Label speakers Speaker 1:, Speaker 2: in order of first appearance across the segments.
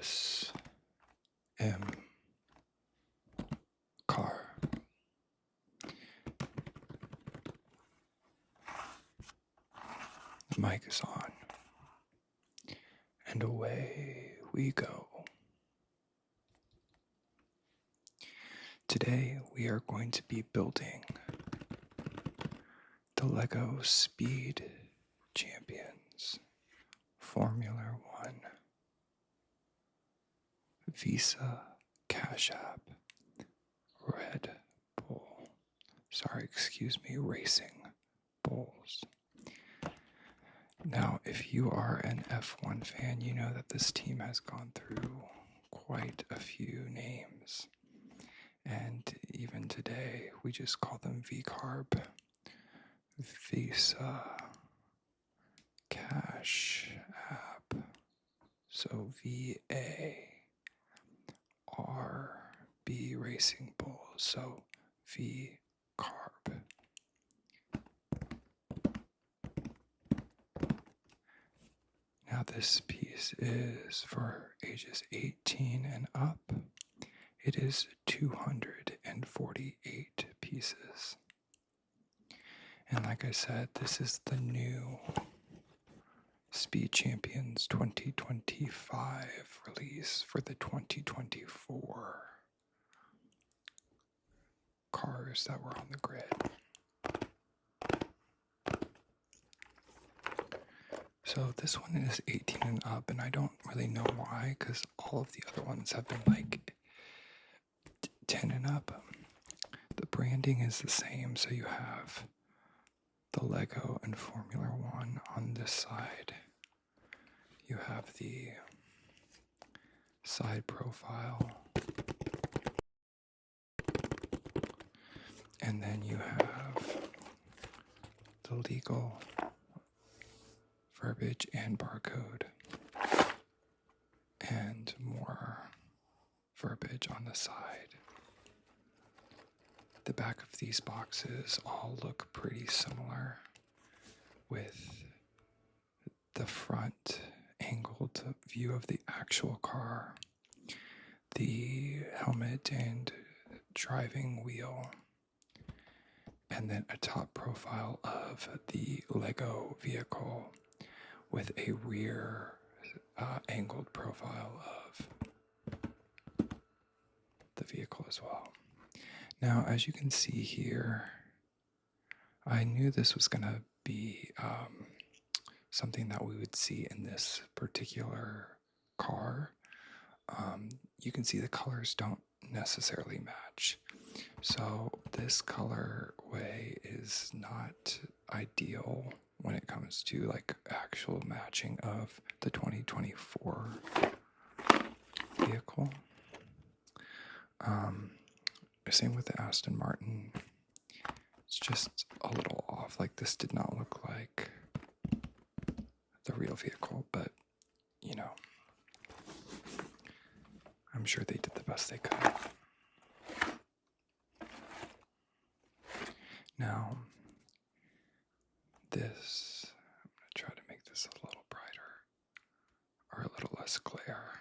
Speaker 1: ASMcaR. The mic is on, and away we go. Today we are going to be building the LEGO Speed Champions Formula One Visa Cash App Red Bull. Racing Bulls. Now, if you are an F1 fan, you know that this team has gone through quite a few names. And even today, we just call them VCARB. Visa Cash App. So VARB Racing Bulls. So VCARB. Now this piece is for ages 18 and up. It is 248 pieces. And like I said, this is the new Speed Champions 2025 release for the 2024 cars that were on the grid. So this one is 18 and up, and I don't really know why, because all of the other ones have been like 10 and up. The branding is the same, so you have the LEGO and Formula One on this side. You have the side profile, and then you have the legal verbiage and barcode, and more verbiage on the side. The back of these boxes all look pretty similar, with the front angled view of the actual car, the helmet and driving wheel, and then a top profile of the LEGO vehicle with a rear angled profile of the vehicle as well. Now, as you can see here, I knew this was going to be something that we would see in this particular car. You can see the colors don't necessarily match. So this colorway is not ideal when it comes to like actual matching of the 2024 vehicle. Same with the Aston Martin. It's just a little off. Like, this did not look like the real vehicle, but you know, I'm sure they did the best they could. Now, this, I'm going to try to make this a little brighter or a little less glare.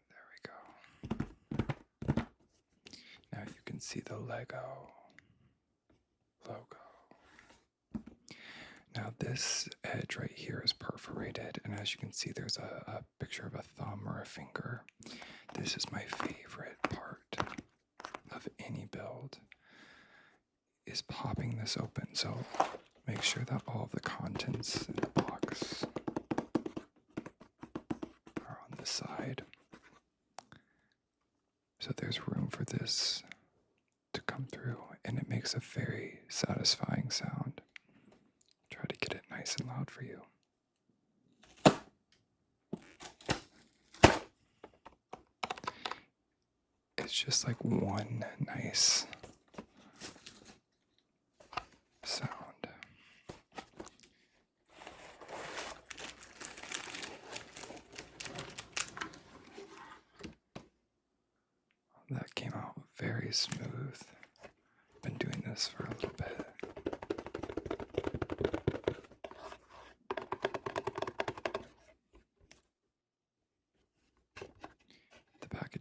Speaker 1: There we go. Now you can see the LEGO logo. Now this edge right here is perforated, and as you can see, there's a picture of a thumb or a finger. This is my favorite part of any build, is popping this open. So make sure that all of the contents in the box are on the side. So there's room for this to come through, and it makes a very satisfying sound. Try to get it nice and loud for you. It's just like one nice sound. That came out very smooth. Been doing this for a little bit.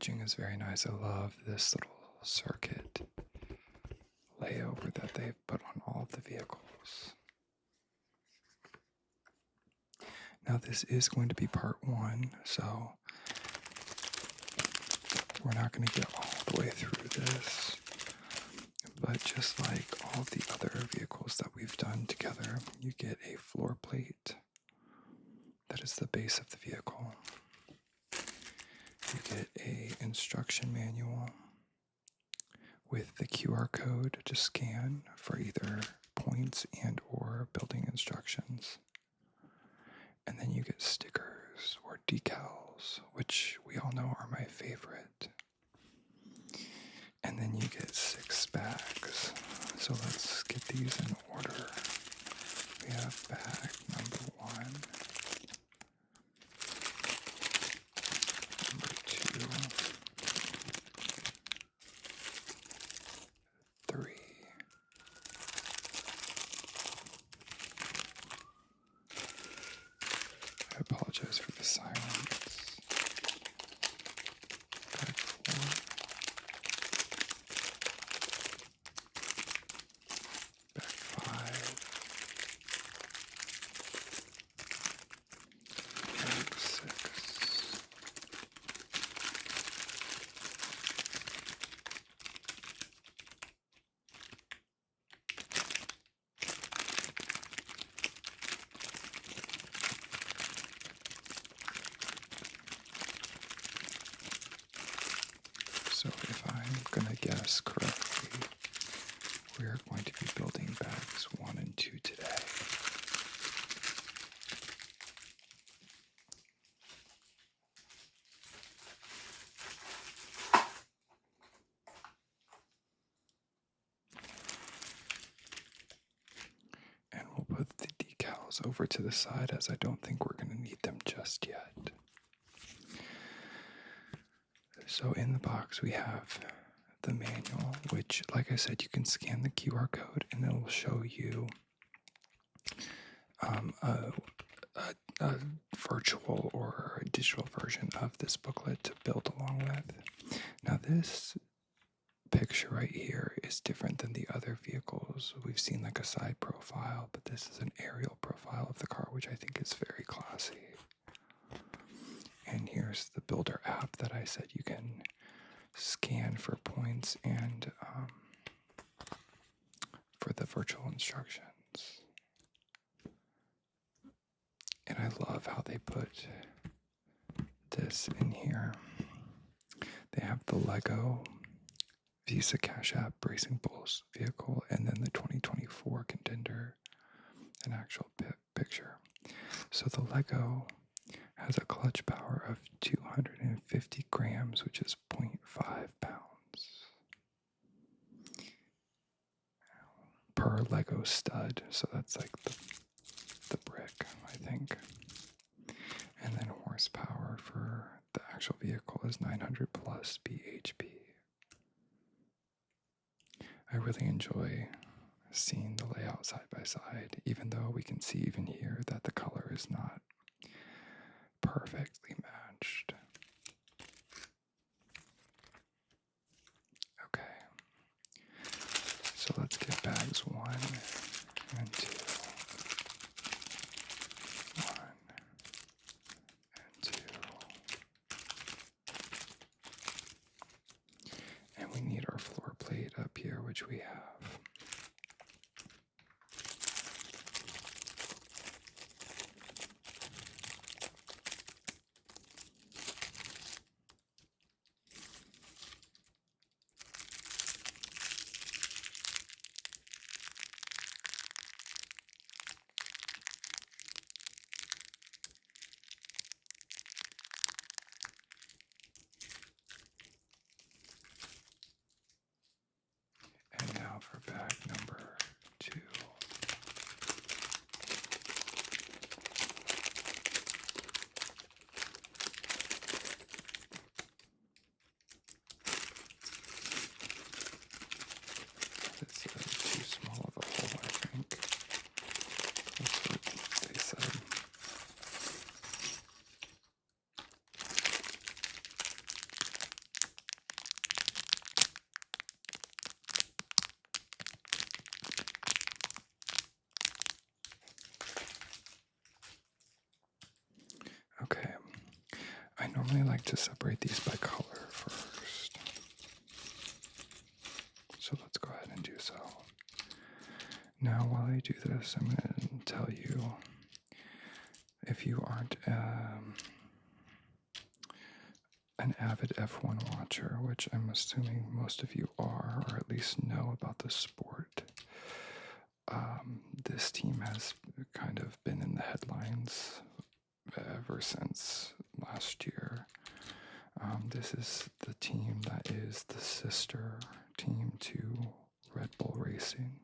Speaker 1: stitching is very nice. I love this little circuit layover that they've put on all of the vehicles. Now this is going to be part 1, so we're not going to get all the way through this. But just like all the other vehicles that we've done together, you get a floor plate that is the base of the vehicle. You get a instruction manual with the QR code to scan for either points and or building instructions. And then you get stickers or decals, which we all know are my favorite. And then you get 6 bags. So let's get these in order. We have bag number 1, number 2, 3, 4. I apologize for the silence. Bag 4. Bag 5. Bag 6. So if I'm going to guess correctly, we're going to be building bags 1 and 2 today. And we'll put the decals over to the side as I don't think we're going to need them just yet. So in the box we have the manual, which, like I said, you can scan the QR code and it'll show you a virtual or a digital version of this booklet to build along with. Now this picture right here is different than the other vehicles. We've seen like a side profile, but this is an aerial profile of the car, which I think is very classy. And here's the builder app that I said you can scan for points and for the virtual instructions. And I love how they put this in here. They have the Lego VCARB Racing Bulls vehicle and then the 2024 contender, an actual picture. So the Lego has a clutch power of 250 grams, which is 0.5 pounds per Lego stud. So that's like the brick, I think. And then horsepower for the actual vehicle is 900 plus bhp. I really enjoy seeing the layout side by side, even though we can see even here that the color is not perfectly matched. Okay, so let's get bags 1 and 2. 1 and 2. And we need our floor plate up here, which we have. And now for bag number 2. This is too small of a hole, I think. That's what they said. normally like to separate these by color first. So let's go ahead and do so. Now, while I do this, I'm going to tell you, if you aren't an avid F1 watcher, which I'm assuming most of you are, or at least know about the sport, this team has kind of been in the headlines ever since last year. This is the team that is the sister team to Red Bull Racing.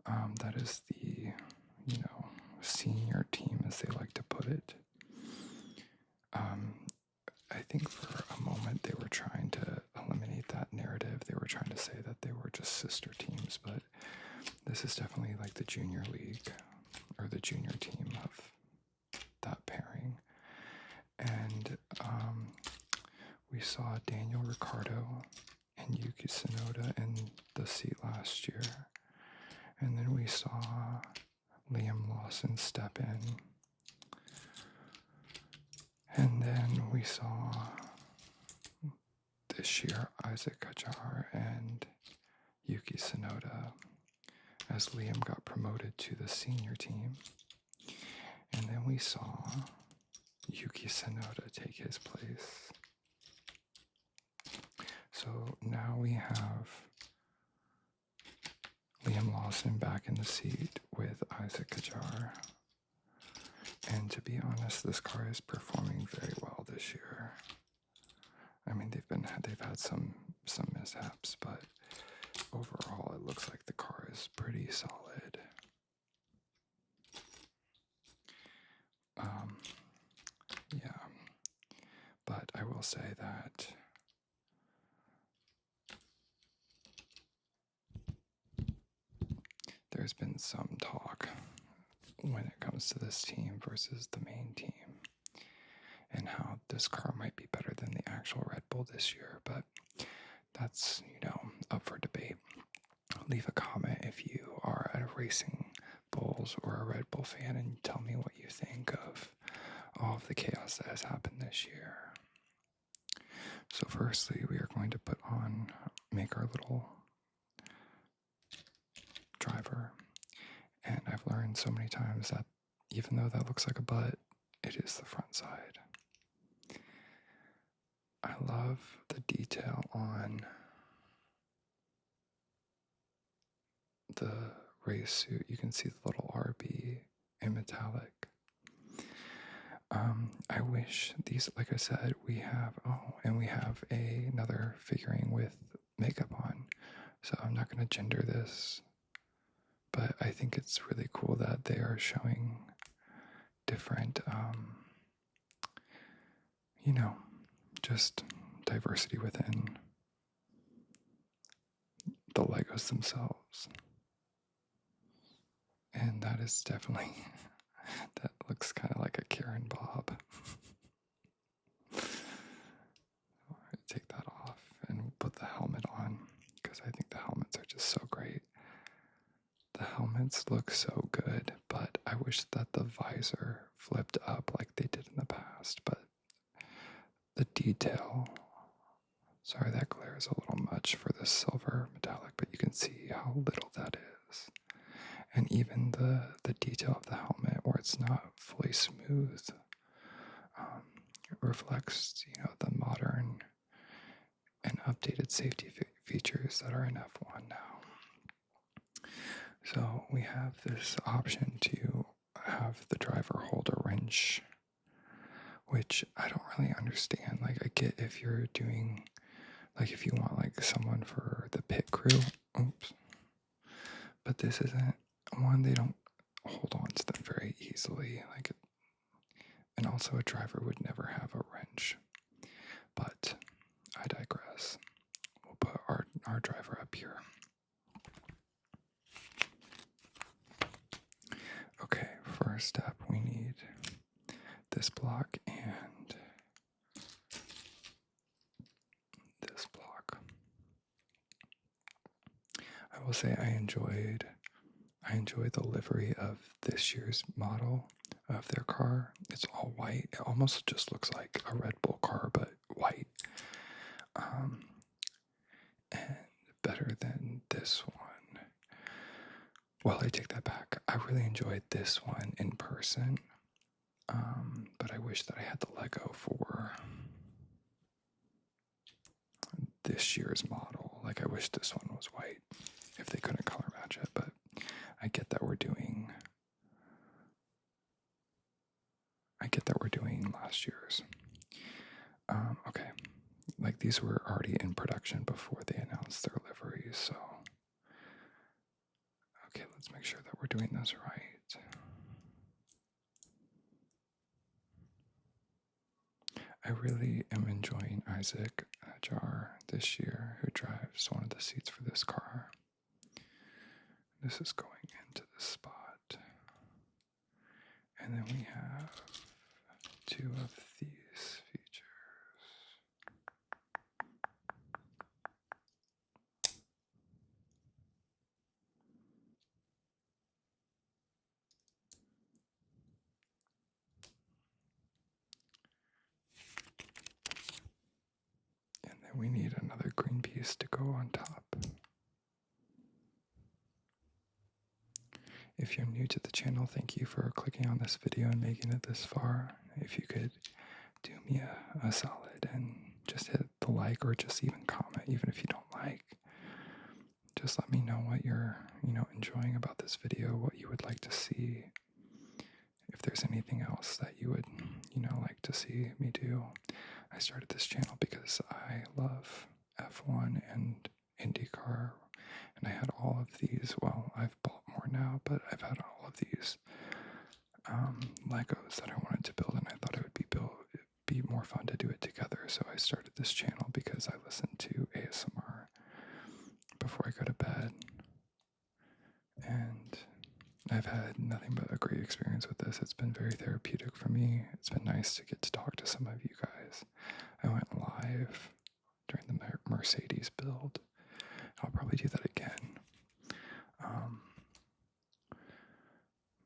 Speaker 1: That is the, senior team, as they like to put it. I think for a moment they were trying to eliminate that narrative. They were trying to say that they were just sister teams, but this is definitely like the junior league or the junior team of that pairing. And we saw Daniel Ricciardo and Yuki Tsunoda in the seat last year. And then we saw Liam Lawson step in. And then we saw this year ASMcaR and Yuki Tsunoda as Liam got promoted to the senior team. And then we saw Yuki Tsunoda take his place. So now we have Liam Lawson back in the seat with ASMcaR. And to be honest, this car is performing very well this year. I mean, they've had some mishaps, but overall it looks like the car is pretty solid. Yeah, but I will say that there's been some talk when it comes to this team versus the main team and how this car might be better than the actual Red Bull this year, but that's, up for debate. Leave a comment if you are a Racing Bulls or a Red Bull fan and tell me what you think of all of the chaos that has happened this year. So firstly, we are going to make our little driver. And I've learned so many times that even though that looks like a butt, it is the front side. I love the detail on the race suit. You can see the little RB in metallic. I wish these, like I said, we have another figurine with makeup on. So I'm not going to gender this, but I think it's really cool that they are showing different, just diversity within the Legos themselves. And that is definitely, that looks kind of like a Karen Bob. Take that off and put the helmet on, because I think the helmets are just so great. The helmets look so good, but I wish that the visor flipped up like they did in the past, but the detail, sorry that glare is a little much for this silver metallic, but you can see how little that is. And even the detail of the helmet, where it's not fully smooth, it reflects, the modern and updated safety features that are in F1 now. So we have this option to have the driver hold a wrench, which I don't really understand. Like, I get if you're doing, like, if you want, like, someone for the pit crew, but this isn't one. They don't hold on to them very easily, and also a driver would never have a wrench. But I digress. We'll put our driver up here. Okay, first step, we need this block and this block. I will say I enjoyed the livery of this year's model of their car. It's all white. It almost just looks like a Red Bull car, but white. And better than this one. Well, I take that back. I really enjoyed this one in person, but I wish that I had the Lego for this year's model. Like, I wish this one was white if they couldn't color match it, but I get that we're doing last year's. Okay, like these were already in production before they announced their liveries, so okay, let's make sure that we're doing this right. I really am enjoying ASMcaR this year, who drives one of the seats for this car. This is going into the spot. And then we have two of these features. And then we need another green piece to go on top. If you're new to the channel, thank you for clicking on this video and making it this far. If you could do me a solid and just hit the like, or just even comment, even if you don't like. Just let me know what you're, enjoying about this video, what you would like to see. If there's anything else that you would, like to see me do. I started this channel because I love F1 and IndyCar, and I had all of these. Well, I've bought more now, but I've had all of these Legos that I wanted to build, and I thought it would be more fun to do it together. So I started this channel because I listen to ASMR before I go to bed, and I've had nothing but a great experience with this. It's been very therapeutic for me. It's been nice to get to talk to some of you guys. I went live during the Mercedes build. I'll probably do that again.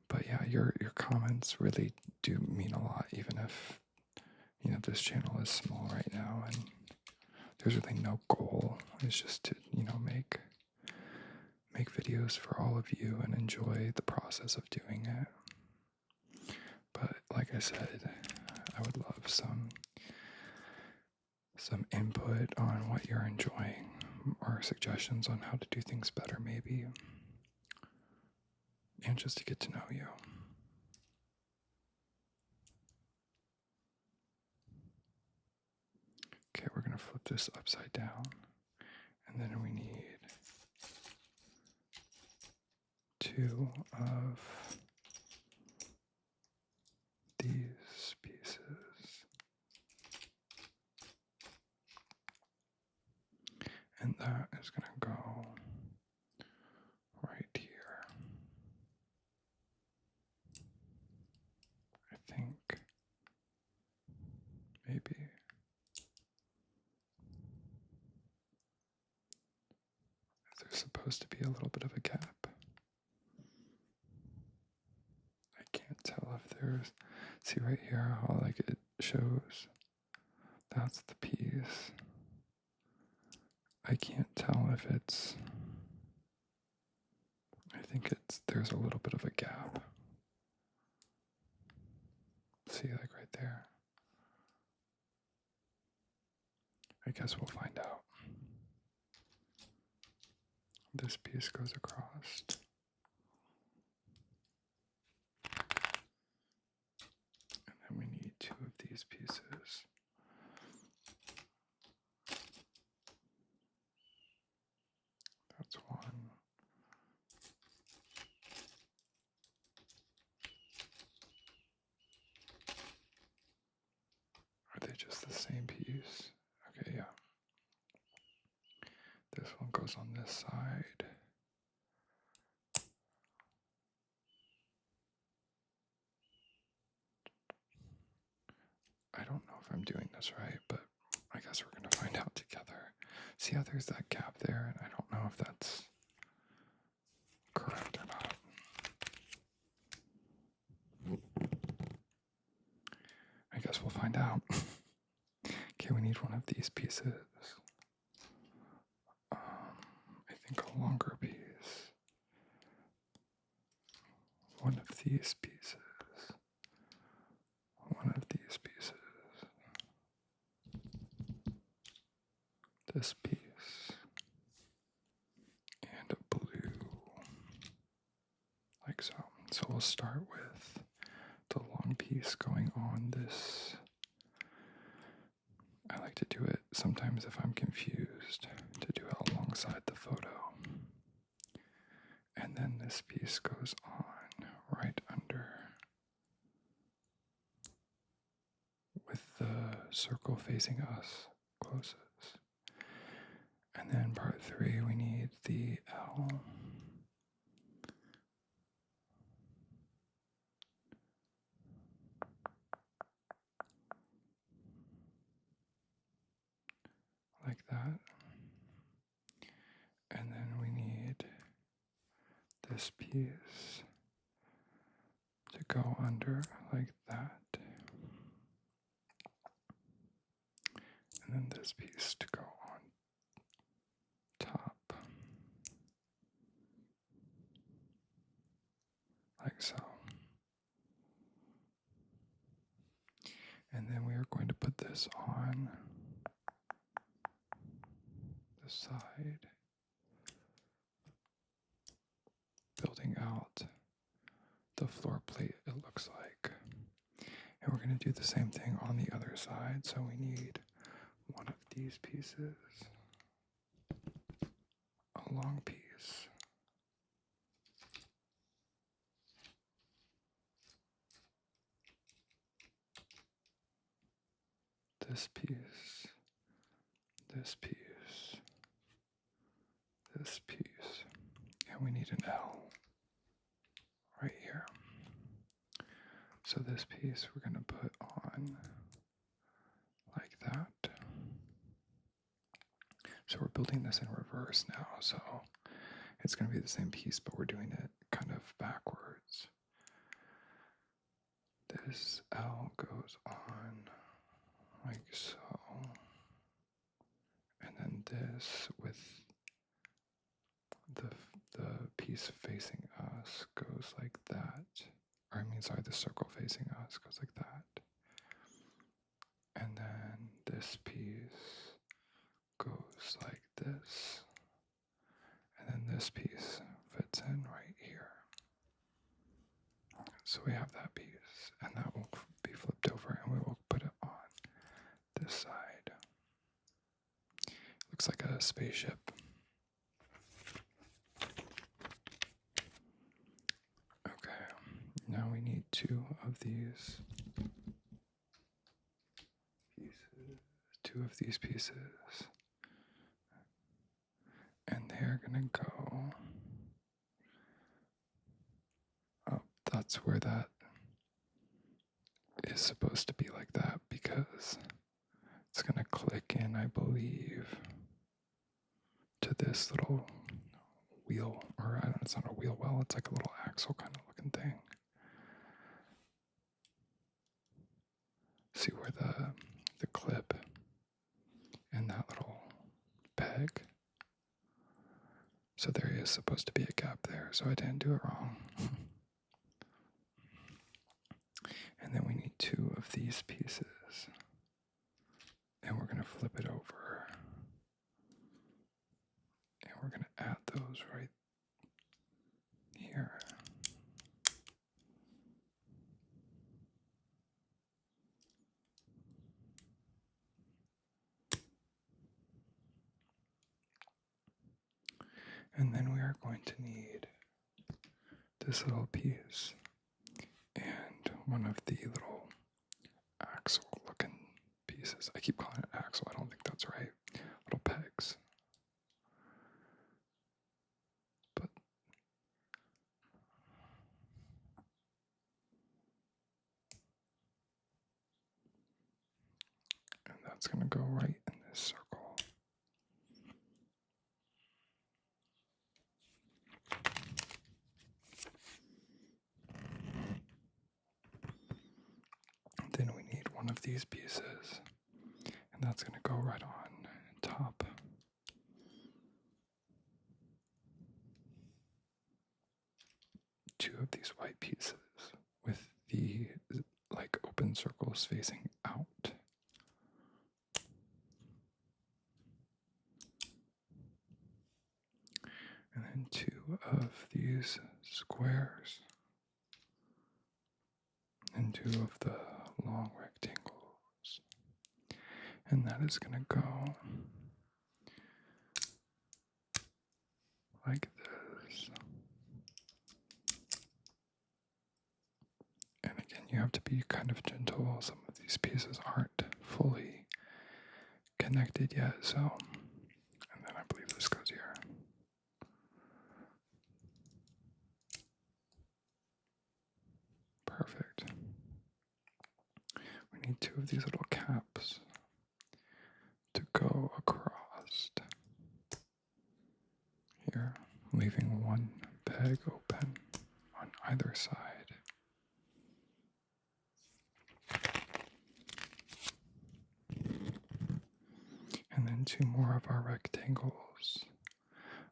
Speaker 1: But yeah, your comments really do mean a lot, even if, this channel is small right now, and there's really no goal. It's just to, make videos for all of you and enjoy the process of doing it. But like I said, I would love some input on what you're enjoying, or suggestions on how to do things better maybe, and just to get to know you. Okay, we're going to flip this upside down, and then we need two of these pieces. And that is going to go right here. I think. Maybe. There's supposed to be a little bit of a gap. I can't tell if there's, see right here how like it shows, that's the piece. I can't tell if it's, I think there's a little bit of a gap. See, like right there. I guess we'll find out. This piece goes across. And then we need two of these pieces. That's one. Are they just the same piece? Okay, yeah. This one goes on this side. I don't know if I'm doing this right, but I guess we're going to find out together. See how there's that gap there, and I don't know if that's correct or not. out. Okay, we need one of these pieces. I think a longer piece. One of these pieces. One of these pieces. This piece. And a blue. Like so. So we'll start with the long piece going on this. I like to do it sometimes if I'm confused, to do it alongside the photo. And then this piece goes on right under with the circle facing us closest. And then part 3, we need the L. Like that. And then we need this piece to go under like that. And then this piece to go on top. Like so. And then we are going to put this on the side, building out the floor plate, it looks like. And we're going to do the same thing on the other side. So we need one of these pieces, a long piece, this piece, this piece, this piece, and we need an L right here. So this piece we're going to put on like that. So we're building this in reverse now, so it's going to be the same piece, but we're doing it kind of backwards. This L goes on like so, and then this with the piece facing us goes like that. Or I mean, sorry, the circle facing us goes like that. And then this piece goes like this. And then this piece fits in right here. So we have that piece, and that will be flipped over, and we will put it on this side. Looks like a spaceship. Okay, now we need 2 of these pieces. 2 of these pieces. And they're gonna go up. That's where that is supposed to be, like that, because it's gonna click in, I believe, to this little wheel, or I don't know, it's not a wheel well, it's like a little axle kind of looking thing. See where the clip and that little peg. So there is supposed to be a gap there, so I didn't do it wrong. And then we need 2 of these pieces. And we're going to flip it over. And we're going to add those right here. And then we are going to need this little piece and one of the little axle looking pieces. I keep calling it axle, I don't think that's right. Little pegs. But and that's going to go right in this circle. Then we need one of these pieces, and that's going to go right on top. Two of these white pieces with the like open circles facing out. And then two of these squares and two of the long rectangles. And that is going to go like this. And again, you have to be kind of gentle. Some of these pieces aren't fully connected yet, so, and then I believe this goes here. Perfect. We need two of these little caps to go across here, leaving one peg open on either side. And then two more of our rectangles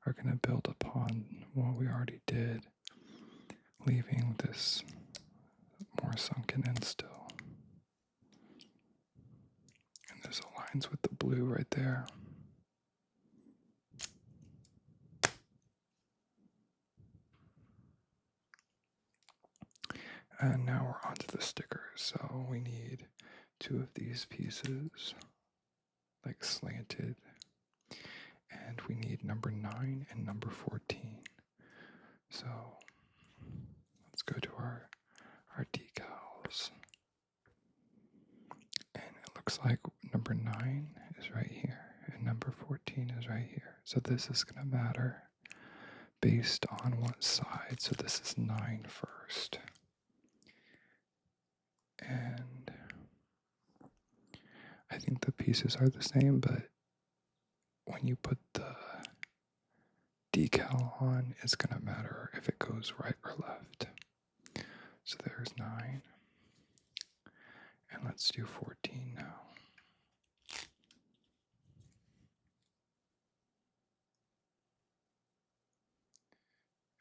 Speaker 1: are going to build upon what we already did, leaving this more sunken in still. And this aligns with the blue right there. And now we're onto the stickers. So we need two of these pieces, like slanted. And we need number 9 and number 14. So let's go to our decals. And it looks like number 9 is right here and number 14 is right here. So this is going to matter based on what side. So this is 9 first. And I think the pieces are the same, but when you put the decal on, it's going to matter if it goes right or left. So there's 9. And let's do 14 now.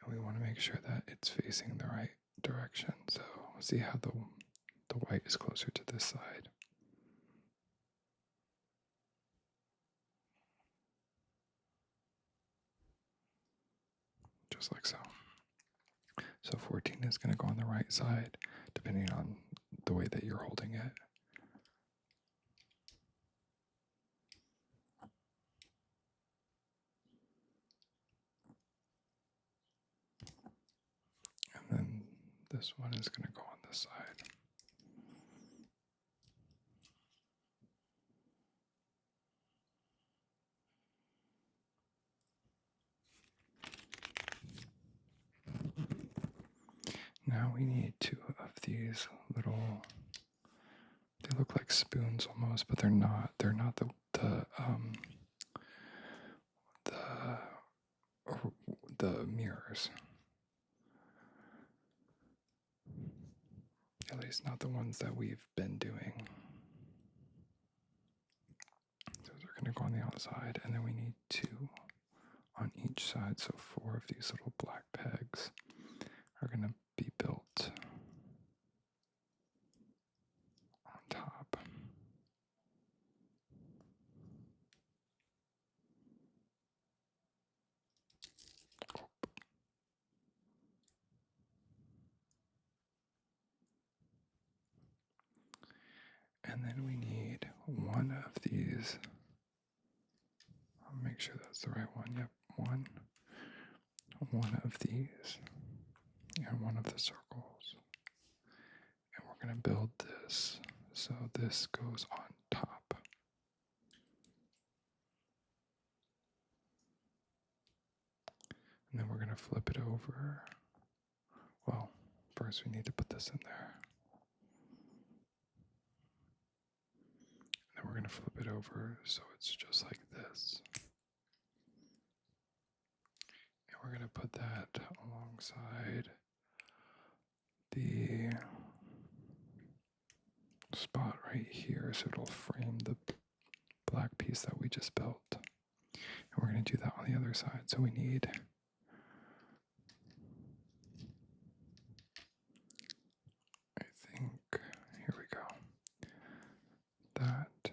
Speaker 1: And we want to make sure that it's facing the right direction. So see how the white is closer to this side. Just like so. So 14 is going to go on the right side, depending on the way that you're holding it. And then this one is going to go on this side. Now we need two of these little, they look like spoons almost, but they're not. They're not the mirrors. At least not the ones that we've been doing. Those are going to go on the outside, and then we need 2 on each side, so 4 of these little black pegs are going to be built on top. And then we need 1 of these. I'll make sure that's the right one. Yep, 1 of these, and 1 of the circles. And we're going to build this, so this goes on top. And then we're going to flip it over. Well, first we need to put this in there. And then we're going to flip it over so it's just like this. And we're going to put that alongside the spot right here, so it'll frame the black piece that we just built. And we're going to do that on the other side. So we need here we go. That,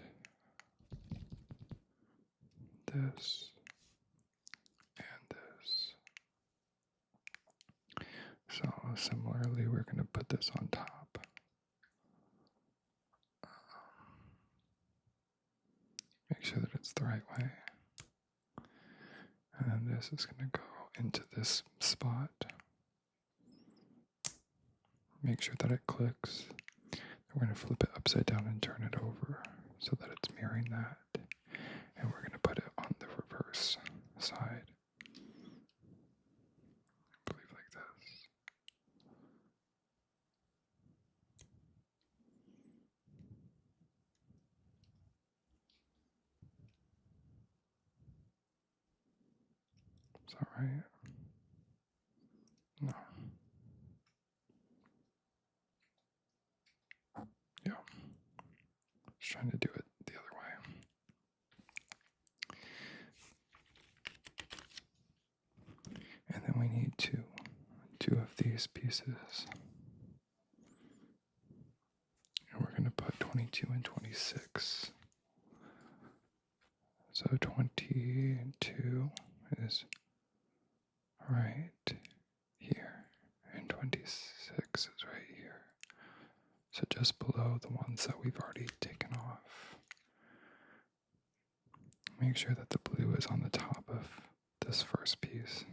Speaker 1: this, and this. So similarly, we're going to put this on top. Make sure that it's the right way. And then this is going to go into this spot. Make sure that it clicks. We're going to flip it upside down and turn it over so that it's mirroring that. And we're going to put it on the reverse side. I believe like this. Is that right? No. Yeah. Just trying to do it the other way. And then we need two of these pieces. And we're going to put 22 and 26. So 22 is right here, and 26 is right here. So just below the ones that we've already taken off. Make sure that the blue is on the top of this first piece.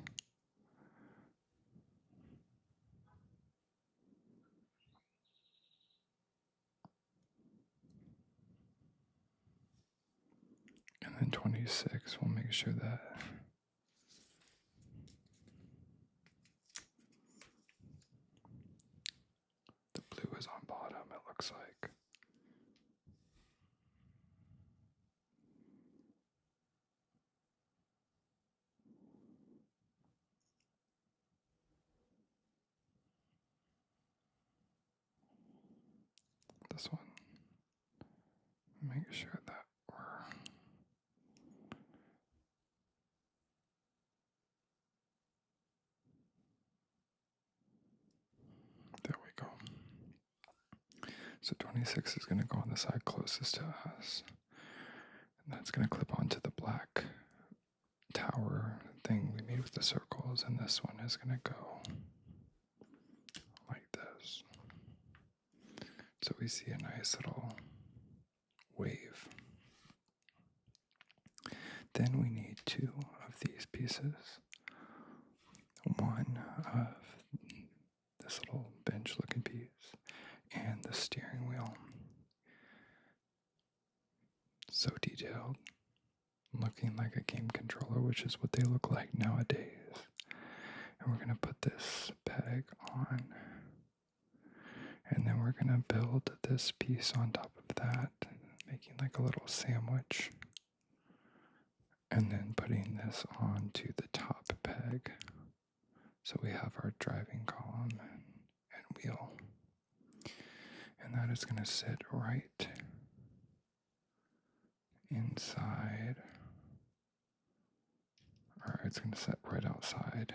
Speaker 1: And then 26, we'll make sure that the blue is on bottom, it looks like. This one. Make sure that there we go. So 26 is going to go on the side closest to us. And that's going to clip onto the black tower thing we made with the circles. And this one is going to go like this. So we see a nice little wave. Then we need two of these pieces. One of this little bench looking piece and the steering wheel. So detailed, looking like a game controller, which is what they look like nowadays. And we're going to put this peg on, and then we're going to build this piece on top of that, making like a little sandwich, and then putting this onto the top peg. So we have our driving column and wheel, and that is going to sit right inside, or it's going to sit right outside,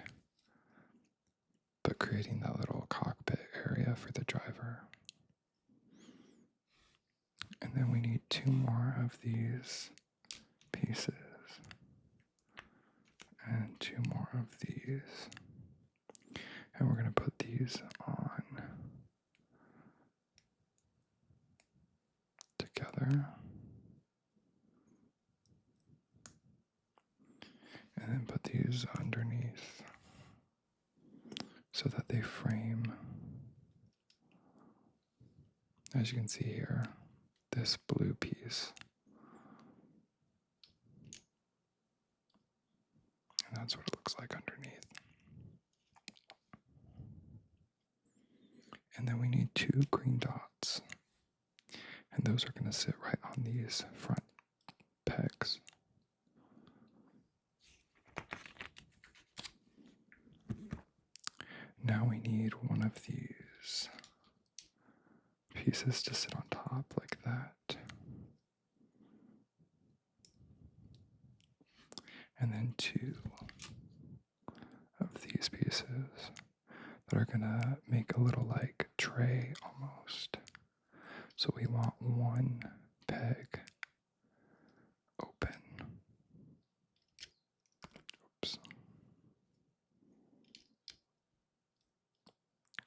Speaker 1: but creating that little cockpit area for the driver. And then we need two more of these pieces and two more of these, and we're going to put these on together. And then put these underneath so that they frame, as you can see here, this blue piece. And that's what it looks like underneath. And then we need two green dots. And those are going to sit right on these front pegs. Now we need one of these pieces to sit on top like that. And then 2 of these pieces that are gonna make a little like tray almost. So we want 1 peg open. Oops.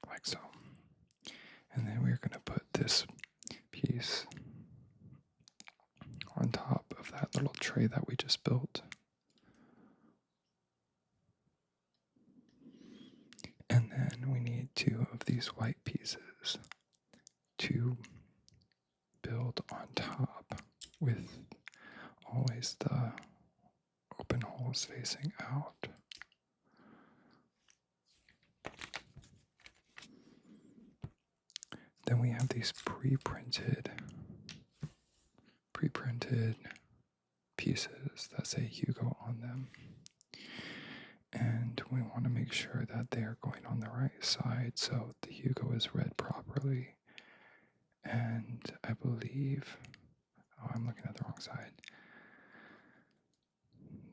Speaker 1: Like so. And then we're gonna put this piece on top of that little tray that we just built. And then we need 2 of these white pieces to build on top with always the open holes facing out. Then we have these pre-printed pieces that say Hugo on them. And we want to make sure that they are going on the right side so the Hugo is read properly. And I believe, I'm looking at the wrong side.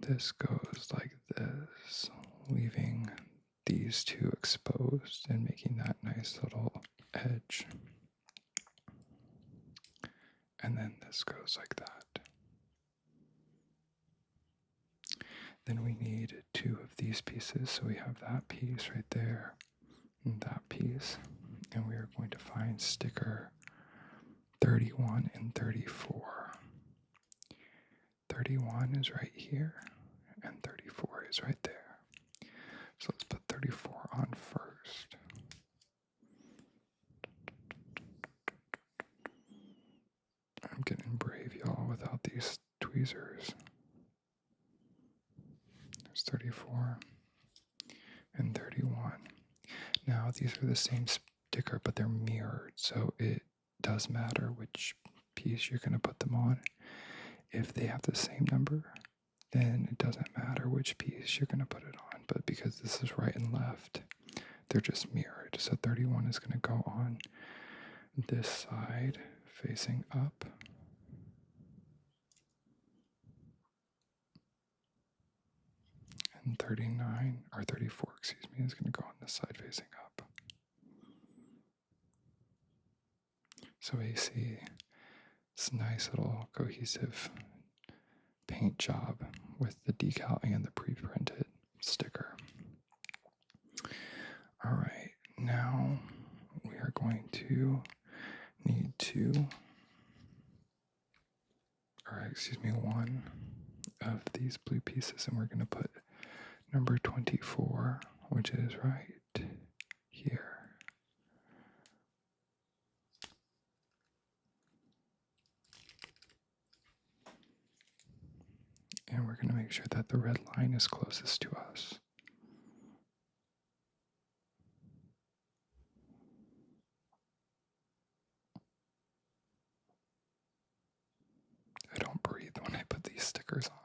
Speaker 1: This goes like this, leaving these 2 exposed and making that nice little edge. And then this goes like that. Then we need 2 of these pieces, so we have that piece right there and that piece. And we are going to find sticker 31 and 34. 31 is right here, and 34 is right there. So let's put 34 on first. I'm getting brave, y'all, without these tweezers. There's 34 and 31. Now, these are the same sticker, but they're mirrored, so it does matter which piece you're going to put them on. If they have the same number, then it doesn't matter which piece you're going to put it on. But because this is right and left, they're just mirrored. So 31 is going to go on this side facing up. And 39, or 34, excuse me, is going to go on this side facing up. So we see this nice little cohesive paint job with the decal and the pre-printed sticker. All right, now we are going to need 1 of these blue pieces, and we're going to put number 24, which is right here. And we're going to make sure that the red line is closest to us. I don't breathe when I put these stickers on.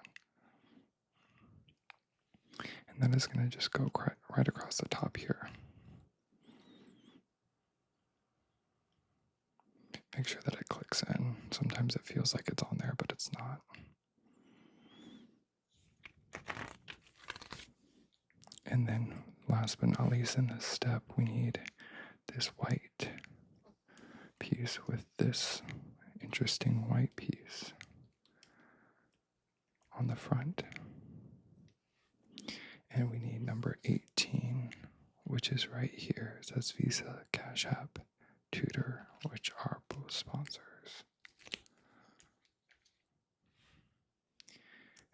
Speaker 1: And then it's going to just go right across the top here. Make sure that it clicks in. Sometimes it feels like it's on there, but it's not. And then last but not least in this step, we need this white piece with this interesting white piece on the front. And we need number 18, which is right here. It says Visa, Cash App, Tutor, which are both sponsors.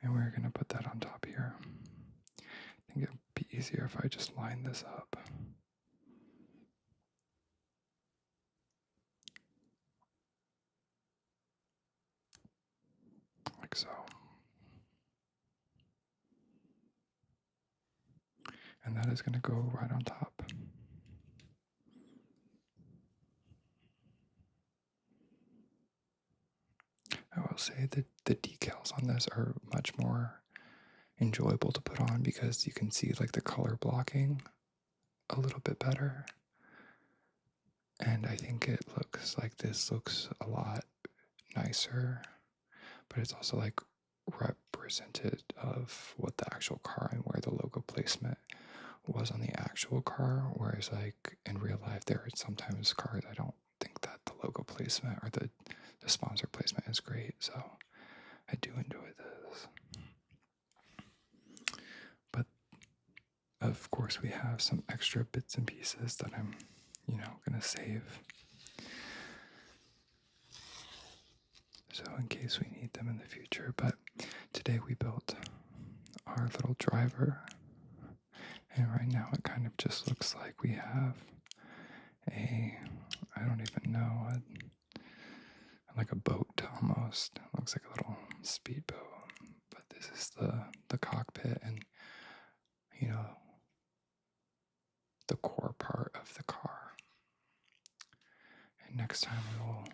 Speaker 1: And we're going to put that on top here. I think it would be easier if I just line this up. Like so. And that is going to go right on top. I will say that the decals on this are much more enjoyable to put on because you can see like the color blocking a little bit better. And I think it looks like this looks a lot nicer, but it's also like represented of what the actual car and where the logo placement was on the actual car. Whereas like in real life, there are sometimes cars I don't think that the logo placement or the sponsor placement is great. So I do enjoy this. But of course, we have some extra bits and pieces that I'm, gonna save. So in case we need them in the future. But today we built our little driver. And right now it kind of just looks like we have I don't even know, like a boat almost. It looks like a little speedboat. But this is the cockpit and, the core part of the car. And next time we will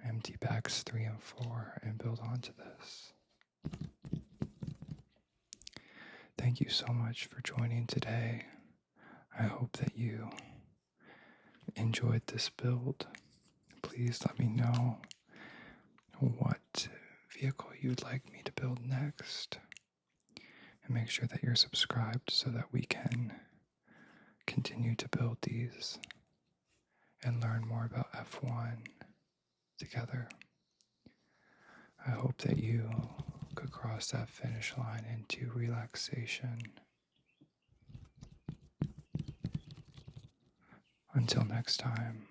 Speaker 1: empty bags 3 and 4 and build onto this. Thank you so much for joining today. I hope that you enjoyed this build. Please let me know what vehicle you'd like me to build next. And make sure that you're subscribed so that we can continue to build these and learn more about F1 together. I hope that you could cross that finish line into relaxation. Until next time.